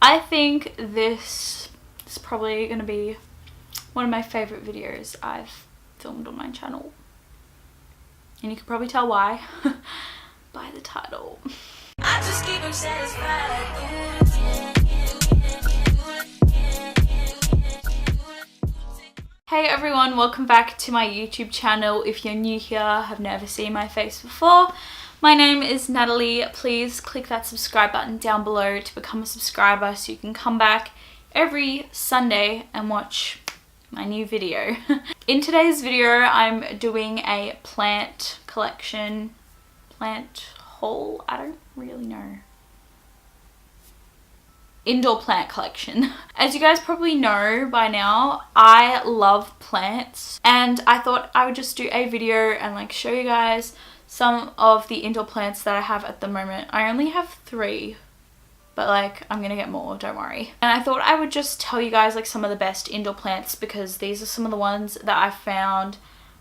I think this is probably going to be one of my favourite videos I've filmed on my channel. And you can probably tell why by the title. I just keep them satisfied. Hey everyone, welcome back to my YouTube channel. If you're new here, have never seen my face before, my name is Natalie. Please click that subscribe button down below to become a subscriber so you can come back every Sunday and watch my new video. In today's video, I'm doing a plant collection, plant haul, I don't really know. Indoor plant collection. As you guys probably know by now, I love plants and I thought I would just do a video and like show you guys some of the indoor plants that I have at the moment. I only have 3, but like I'm gonna get more, don't worry. And I thought I would just tell you guys like some of the best indoor plants because these are some of the ones that I found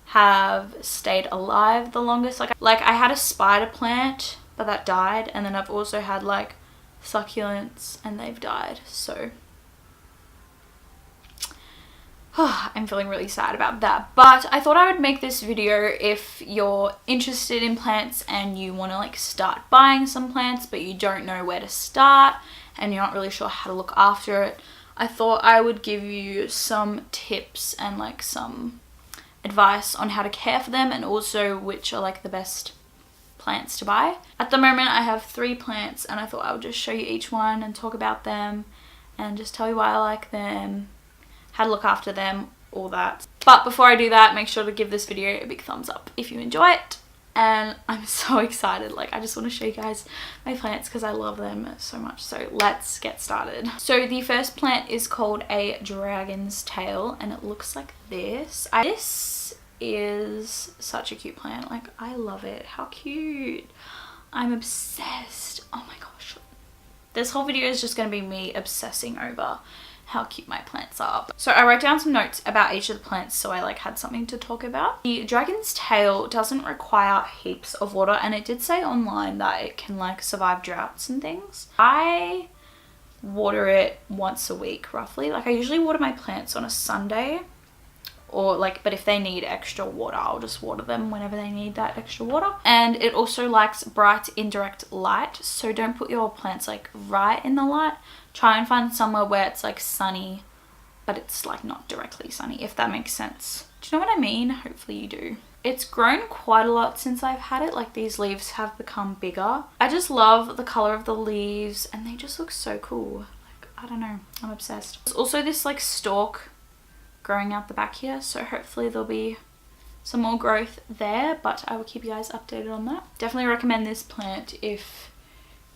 have stayed alive the longest. Like I had a spider plant but that died, and then I've also had like succulents and they've died, so I'm feeling really sad about that. But I thought I would make this video if you're interested in plants and you want to like start buying some plants but you don't know where to start and you're not really sure how to look after it. I thought I would give you some tips and like some advice on how to care for them and also which are like the best plants to buy. At the moment I have 3 plants and I thought I would just show you each one and talk about them and just tell you why I like them, how to look after them, all that. But before I do that, make sure to give this video a big thumbs up if you enjoy it. And I'm so excited, like I just want to show you guys my plants because I love them so much. So let's get started. So the first plant is called a dragon's tail and it looks like this. This is such a cute plant, like I love it. How cute. I'm obsessed. Oh my gosh, this whole video is just going to be me obsessing over how cute my plants are. So I wrote down some notes about each of the plants so I like had something to talk about. The dragon's tail doesn't require heaps of water and it did say online that it can like survive droughts and things. I water it once a week roughly. Like I usually water my plants on a Sunday, or like, but if they need extra water I'll just water them whenever they need that extra water. And it also likes bright indirect light, so don't put your plants like right in the light. Try and find somewhere where it's like sunny but it's like not directly sunny, if that makes sense. Do you know what I mean? Hopefully you do. It's grown quite a lot since I've had it, like these leaves have become bigger. I just love the color of the leaves and they just look so cool. Like I don't know, I'm obsessed. There's also this like stalk growing out the back here, so hopefully there'll be some more growth there, but I will keep you guys updated on that. Definitely recommend this plant if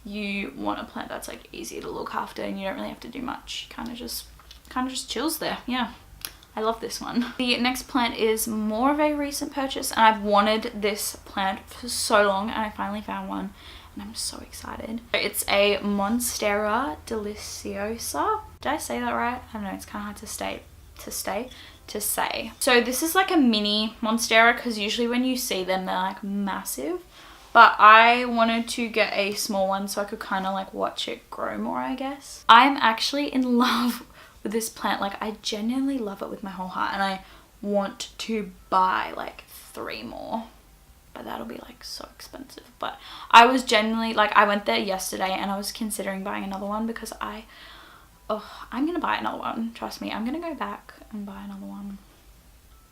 you want a plant that's like easy to look after and you don't really have to do much. Kind of just chills there. Yeah, I love this one. The next plant is more of a recent purchase and I've wanted this plant for so long and I finally found one and I'm so excited. It's a Monstera Deliciosa. Did I say that right? I don't know, it's kind of hard to say. So this is like a mini Monstera because usually when you see them they're like massive, but I wanted to get a small one so I could kind of like watch it grow more, I guess. I'm actually in love with this plant. Like I genuinely love it with my whole heart and I want to buy like 3 more, but that'll be like so expensive. But I was genuinely like, I went there yesterday and I was considering buying another one because I'm gonna buy another one, trust me. I'm gonna go back and buy another one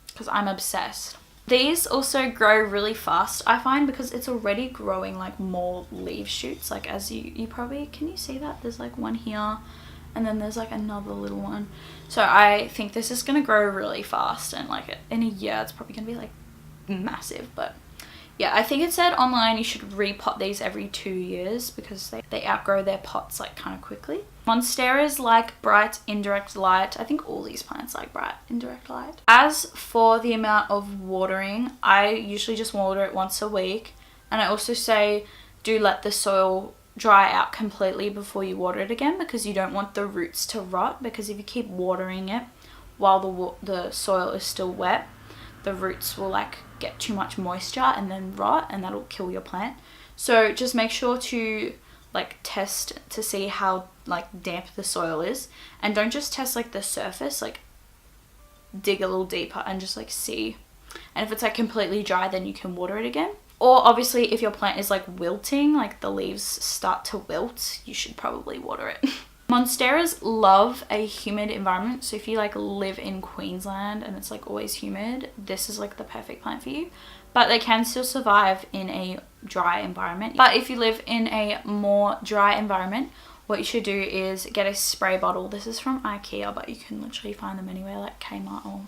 because I'm obsessed. These also grow really fast I find because it's already growing like more leaf shoots. Like as you probably, can you see that? There's like one here and then there's like another little one. So I think this is gonna grow really fast and like in a year it's probably gonna be like massive. But yeah, I think it said online you should repot these every 2 years because they outgrow their pots like kind of quickly. Monsteras like bright indirect light. I think all these plants like bright indirect light. As for the amount of watering, I usually just water it once a week. And I also say do let the soil dry out completely before you water it again because you don't want the roots to rot, because if you keep watering it while the soil is still wet, the roots will like get too much moisture and then rot and that'll kill your plant. So just make sure to like test to see how like damp the soil is, and don't just test like the surface, like dig a little deeper and just like see. And if it's like completely dry, then you can water it again. Or obviously if your plant is like wilting, like the leaves start to wilt, you should probably water it. Monsteras love a humid environment, so if you like live in Queensland and it's like always humid, this is like the perfect plant for you. But they can still survive in a dry environment. But if you live in a more dry environment, what you should do is get a spray bottle. This is from IKEA, but you can literally find them anywhere, like Kmart or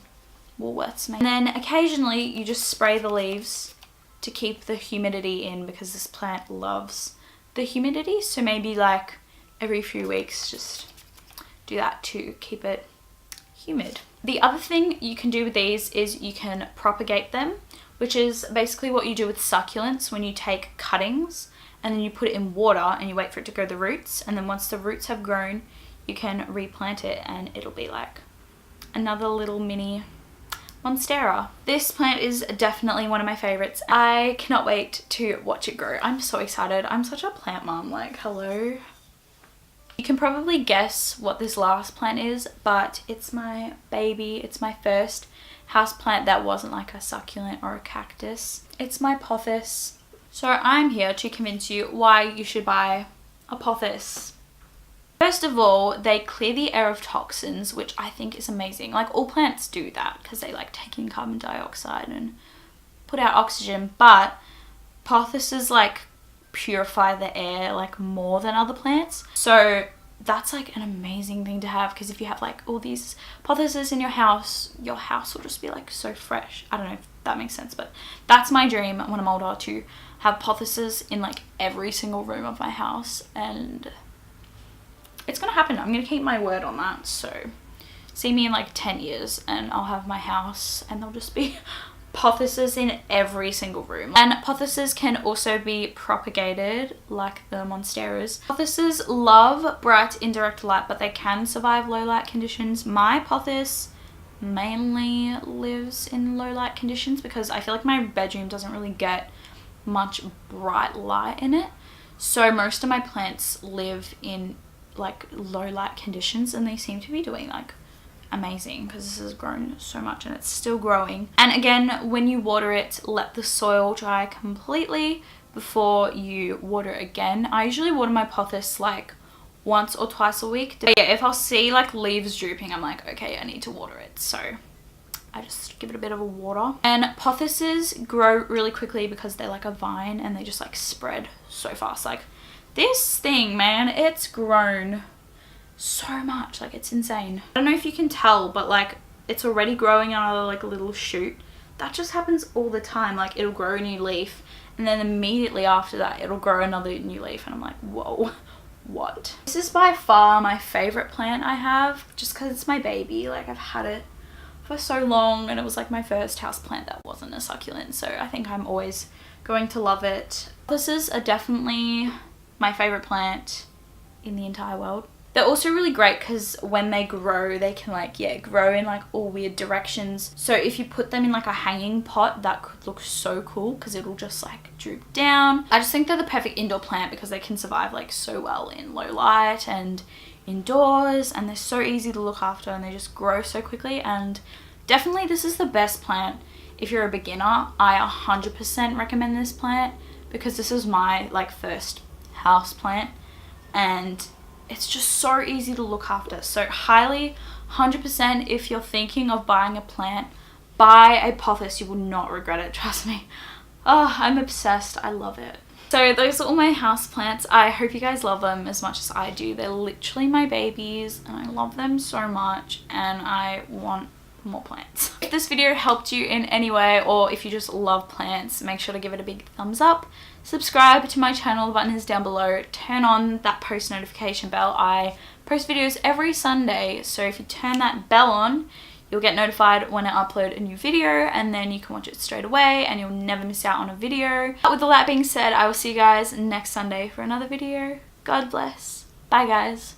Woolworths maybe. And then occasionally you just spray the leaves to keep the humidity in, because this plant loves the humidity. So maybe like every few weeks, just do that to keep it humid. The other thing you can do with these is you can propagate them, which is basically what you do with succulents when you take cuttings and then you put it in water and you wait for it to grow the roots, and then once the roots have grown you can replant it and it'll be like another little mini monstera. This plant is definitely one of my favorites. I cannot wait to watch it grow. I'm so excited. I'm such a plant mom, like hello. You can probably guess what this last plant is, but it's my baby. It's my first house plant that wasn't like a succulent or a cactus. It's my pothos. So I'm here to convince you why you should buy a pothos. First of all, they clear the air of toxins, which I think is amazing. Like all plants do that because they like take in carbon dioxide and put out oxygen, but pothoses like purify the air like more than other plants. So that's like an amazing thing to have, because if you have like all these pothoses in your house will just be like so fresh. I don't know if that makes sense, but that's my dream when I'm older, to have pothoses in like every single room of my house, and it's gonna happen. I'm gonna keep my word on that. So see me in like 10 years and I'll have my house and there'll just be pothoses in every single room. And pothoses can also be propagated like the monsteras. Pothoses love bright indirect light, but they can survive low light conditions. My pothos mainly lives in low light conditions because I feel like my bedroom doesn't really get much bright light in it. So most of my plants live in like low light conditions, and they seem to be doing like amazing because this has grown so much and it's still growing. And again, when you water it, let the soil dry completely before you water it again. I usually water my pothos like once or twice a week. But yeah, if I'll see like leaves drooping, I'm like, okay, I need to water it. So I just give it a bit of a water. And pothoses grow really quickly because they're like a vine and they just like spread so fast. Like this thing, man, it's grown so much, like it's insane. I don't know if you can tell, but like it's already growing another like little shoot. That just happens all the time. Like it'll grow a new leaf and then immediately after that it'll grow another new leaf, and I'm like, whoa, what? This is by far my favorite plant I have, just because it's my baby. Like I've had it for so long and it was like my first house plant that wasn't a succulent, so I think I'm always going to love it. This are definitely my favorite plant in the entire world. They're also really great because when they grow, they can like, yeah, grow in like all weird directions. So if you put them in like a hanging pot, that could look so cool because it'll just like droop down. I just think they're the perfect indoor plant because they can survive like so well in low light and indoors, and they're so easy to look after and they just grow so quickly. And definitely this is the best plant if you're a beginner. I 100% recommend this plant because this is my like first house plant and it's just so easy to look after. So highly 100%, if you're thinking of buying a plant, buy a pothos. You will not regret it, trust me. Oh, I'm obsessed. I love it. So those are all my house plants. I hope you guys love them as much as I do. They're literally my babies and I love them so much and I want more plants. If this video helped you in any way, or if you just love plants, make sure to give it a big thumbs up. Subscribe to my channel, the button is down below. Turn on that post notification bell. I post videos every Sunday, so if you turn that bell on, you'll get notified when I upload a new video, and then you can watch it straight away and you'll never miss out on a video. But with all that being said, I will see you guys next Sunday for another video. God bless. Bye guys.